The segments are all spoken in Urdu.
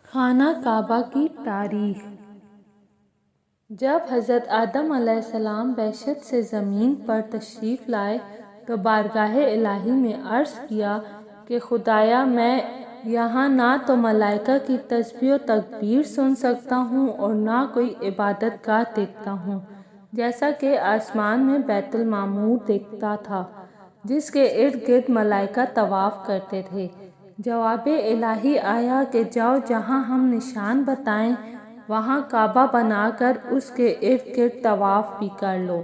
خانہ کعبہ کی تاریخ۔ جب حضرت آدم علیہ السلام بہشت سے زمین پر تشریف لائے تو بارگاہ الہی میں عرض کیا کہ خدایا، میں یہاں نہ تو ملائکہ کی تسبیح و تکبیر سن سکتا ہوں اور نہ کوئی عبادت گاہ دیکھتا ہوں، جیسا کہ آسمان میں بیت المعمور دیکھتا تھا جس کے ارد گرد ملائکہ طواف کرتے تھے۔ جواب الہی آیا کہ جاؤ، جہاں ہم نشان بتائیں وہاں کعبہ بنا کر اس کے ارد گرد طواف بھی کر لو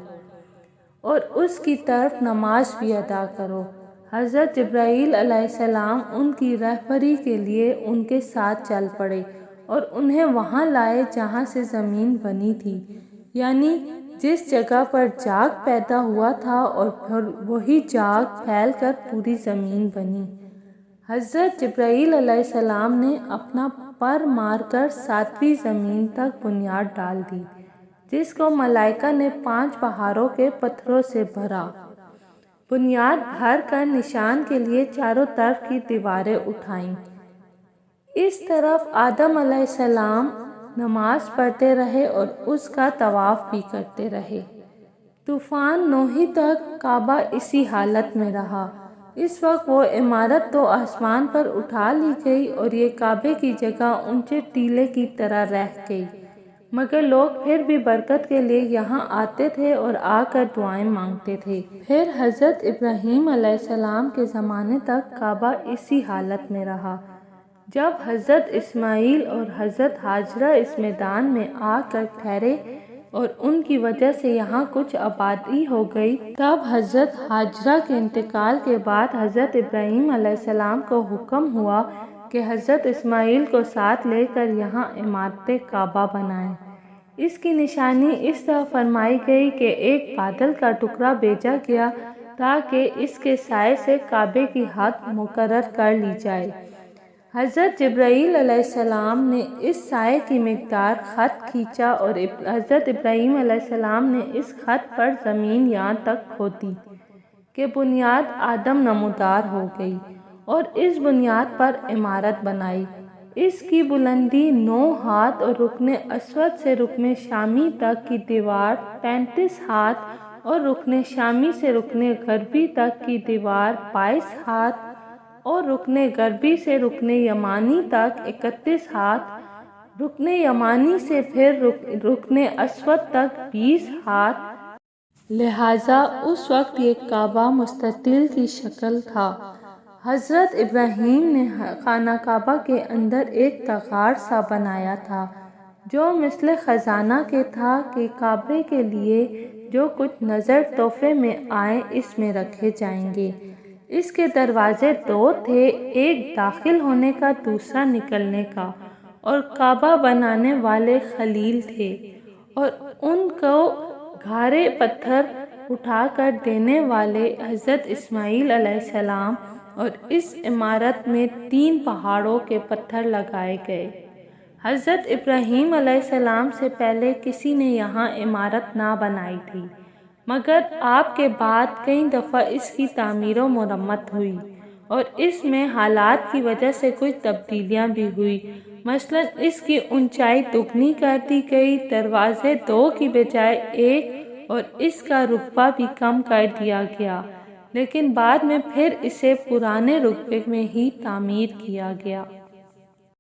اور اس کی طرف نماز بھی ادا کرو۔ حضرت جبرائیل علیہ السلام ان کی رہبری کے لیے ان کے ساتھ چل پڑے اور انہیں وہاں لائے جہاں سے زمین بنی تھی، یعنی جس جگہ پر جاگ پیدا ہوا تھا، اور پھر وہی جاگ پھیل کر پوری زمین بنی۔ حضرت جبرائیل علیہ السلام نے اپنا پر مار کر 7ویں زمین تک بنیاد ڈال دی، جس کو ملائکہ نے 5 پہاڑوں کے پتھروں سے بھرا۔ بنیاد بھر کر نشان کے لیے چاروں طرف کی دیواریں اٹھائیں۔ اس طرف آدم علیہ السلام نماز پڑھتے رہے اور اس کا طواف بھی کرتے رہے۔ طوفان نوح تک کعبہ اسی حالت میں رہا۔ اس وقت وہ عمارت تو آسمان پر اٹھا لی گئی اور یہ کعبے کی جگہ اونچے ٹیلے کی طرح رہ گئی، مگر لوگ پھر بھی برکت کے لیے یہاں آتے تھے اور آ کر دعائیں مانگتے تھے۔ پھر حضرت ابراہیم علیہ السلام کے زمانے تک کعبہ اسی حالت میں رہا۔ جب حضرت اسماعیل اور حضرت ہاجرہ اس میدان میں آ کر ٹھہرے اور ان کی وجہ سے یہاں کچھ آبادی ہو گئی، تب حضرت ہاجرہ کے انتقال کے بعد حضرت ابراہیم علیہ السلام کو حکم ہوا کہ حضرت اسماعیل کو ساتھ لے کر یہاں عمارت کعبہ بنائیں۔ اس کی نشانی اس طرح فرمائی گئی کہ ایک بادل کا ٹکڑا بھیجا گیا تاکہ اس کے سائے سے کعبے کی حد مقرر کر لی جائے۔ حضرت جبرائیل علیہ السلام نے اس سائے کی مقدار خط کھینچا اور حضرت ابراہیم علیہ السلام نے اس خط پر زمین یہاں تک کھودی کہ بنیاد آدم نمودار ہو گئی اور اس بنیاد پر عمارت بنائی۔ اس کی بلندی 9 ہاتھ اور رکن اسود سے رکن شامی تک کی دیوار 35 ہاتھ اور رکن شامی سے رکن غربی تک کی دیوار 22 ہاتھ اور رکن غربی سے رکن یمانی تک 31 ہاتھ، رکن یمانی سے پھر رکن اسود تک 20 ہاتھ۔ لہٰذا اس وقت یہ کعبہ مستطیل کی شکل تھا۔ حضرت ابراہیم نے خانہ کعبہ کے اندر ایک تغار سا بنایا تھا جو مثل خزانہ کے تھا کہ کعبے کے لیے جو کچھ نظر تحفے میں آئے اس میں رکھے جائیں گے۔ اس کے دروازے 2 تھے، ایک داخل ہونے کا، دوسرا نکلنے کا، اور کعبہ بنانے والے خلیل تھے اور ان کو گھارے پتھر اٹھا کر دینے والے حضرت اسماعیل علیہ السلام، اور اس عمارت میں 3 پہاڑوں کے پتھر لگائے گئے۔ حضرت ابراہیم علیہ السلام سے پہلے کسی نے یہاں عمارت نہ بنائی تھی، مگر آپ کے بعد کئی دفعہ اس کی تعمیر و مرمت ہوئی اور اس میں حالات کی وجہ سے کچھ تبدیلیاں بھی ہوئی۔ مثلاً اس کی اونچائی دگنی کر دی گئی، دروازے 2 کی بجائے 1 اور اس کا رقبہ بھی کم کر دیا گیا، لیکن بعد میں پھر اسے پرانے رقبے میں ہی تعمیر کیا گیا۔